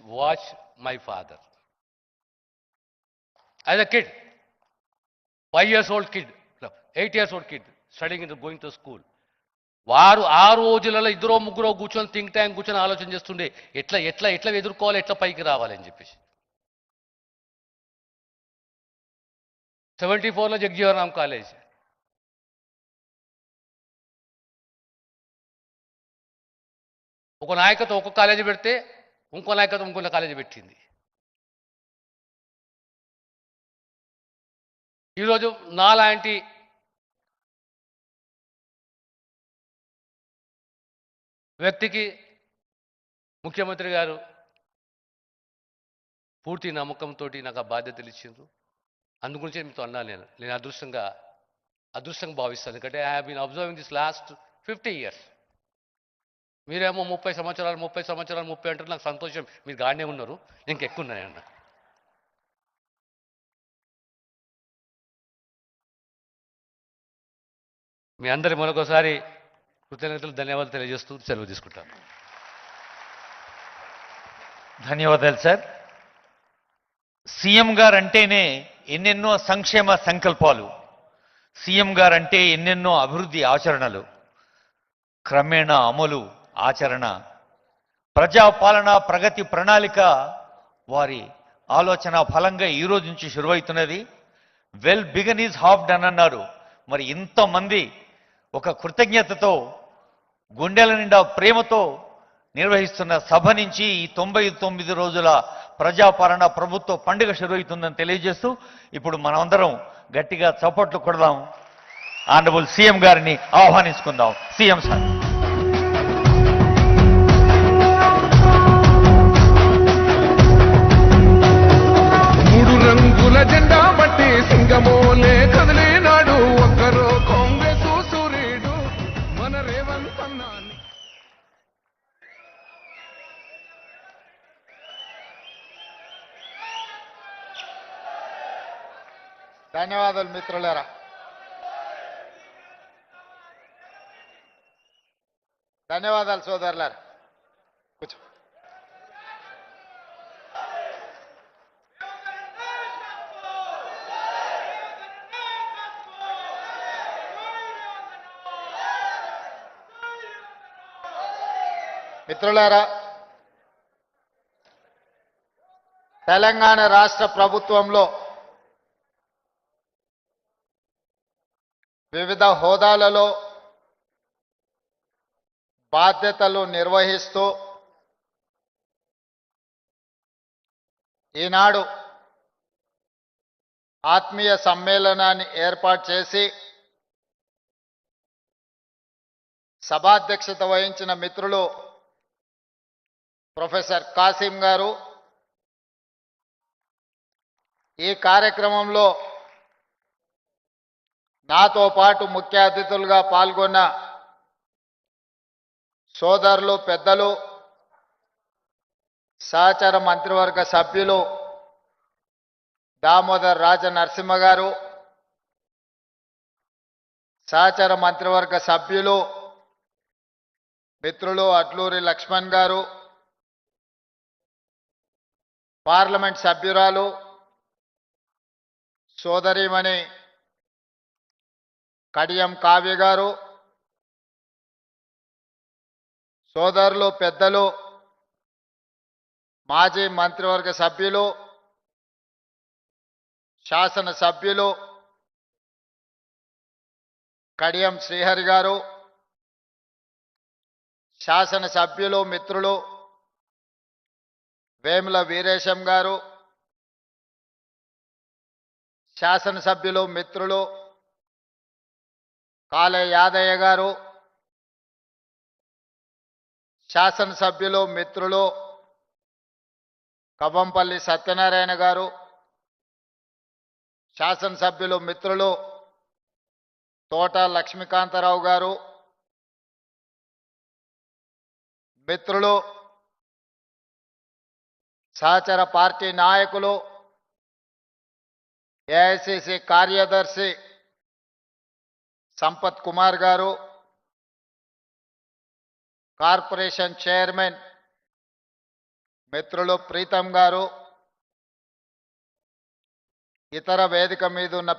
watch my father. As a kid, 5 years old kid, 8 years old kid, studying and going to school. వారు ఆ రోజులలో ఇద్దరో ముగ్గురో కూర్చొని think tank కూర్చొని ఆలోచన చేస్తుండే ఎట్లా ఎట్లా ఎట్లా ఎదుర్కోవాలి, ఎట్లా పైకి రావాలని చెప్పేసి. 74లో జగ్జీవనరామ్ కాలేజ్, ఒక నాయకత్వం ఒక కాలేజీ పెడితే ఇంకో నాయకత్వం ఇంకో కాలేజీ పెట్టింది. ఈరోజు నాలాంటి వ్యక్తికి ముఖ్యమంత్రి గారు పూర్తి నమ్మకంతో నాకు ఆ బాధ్యతలు ఇచ్చిండ్రు. అందుగురించి మీతో అన్నాను, నేను అదృష్టంగా భావిస్తాను. ఎందుకంటే I have been observing this last 50 years. మీరేమో 30 సంవత్సరాలు 30 అంటారు. నాకు సంతోషం, మీరు గానే ఉన్నారు, ఇంకెక్కువ ఉన్నాయన్న. మీ అందరి మరొకసారి కృతజ్ఞతలు, ధన్యవాదాలు తెలియజేస్తూ సెలవు తీసుకుంటాను. ధన్యవాదాలు సార్. సీఎం గారు అంటేనే ఎన్నెన్నో సంక్షేమ సంకల్పాలు, సీఎం గారు అంటే ఎన్నెన్నో అభివృద్ధి ఆచరణలు, క్రమేణా అమలు ఆచరణ, ప్రజాపాలన ప్రగతి ప్రణాళిక వారి ఆలోచన ఫలంగా ఈ రోజు నుంచి శురువవుతున్నది. Well begun is half done అన్నారు. మరి ఇంతమంది ఒక కృతజ్ఞతతో, గుండెల నిండా ప్రేమతో నిర్వహిస్తున్న సభ నుంచి ఈ 99 రోజుల ప్రజాపాలన ప్రభుత్వ పండుగ శురువుతుందని తెలియజేస్తూ ఇప్పుడు మనమందరం గట్టిగా చప్పట్లు కొడదాం. ఆనరబుల్ సీఎం గారిని ఆహ్వానించుకుందాం. CM sir. మూడు రంగుల జెండా బట్టి సింగమోలే కదిలినాడు ఒక్కరో కాంగ్రెస్ సూర్యుడు మన రేవంత్ అన్నా. ధన్యవాదాలు మిత్రులారా. ధన్యవాదాలు సోదరులారా. కూర్చో. మిత్రులారా, తెలంగాణ రాష్ట్ర ప్రభుత్వంలో వివిధ హోదాలలో బాధ్యతలు నిర్వహిస్తూ ఈనాడు ఆత్మీయ సమ్మేళనాన్ని ఏర్పాటు చేసి సభాధ్యక్షత వహించిన మిత్రులు ప్రొఫెసర్ కాసిం గారు, ఈ కార్యక్రమంలో నాతో పాటు ముఖ్య అతిథులుగా పాల్గొన్న సోదరులు, పెద్దలు, సహచర మంత్రివర్గ సభ్యులు దామోదర్ రాజ నరసింహ గారు, సహచర మంత్రివర్గ సభ్యులు మిత్రులు అడ్లూరి లక్ష్మణ్ గారు, పార్లమెంట్ సభ్యురాలు సోదరిమణి కడియం కావ్య గారు, సోదరులు, పెద్దలు, మాజీ మంత్రివర్గ సభ్యులు, శాసన సభ్యులు కడియం శ్రీహరి గారు, శాసన సభ్యులు మిత్రులు వేముల వీరేశం గారు, శాసన సభ్యులు మిత్రులు కాలే యాదయ్య గారు, శాసనసభ్యులు మిత్రులు కవంపల్లి సత్యనారాయణ గారు, శాసనసభ్యులు మిత్రులు తోట లక్ష్మీకాంతారావు గారు, మిత్రులు సహచర పార్టీ నాయకులు, ఏఐసిసి కార్యదర్శి సంపత్ కుమార్ గారు, కార్పొరేషన్ చైర్మన్ మిత్రులు ప్రీతం గారు, ఇతర వేదిక మీద ఉన్న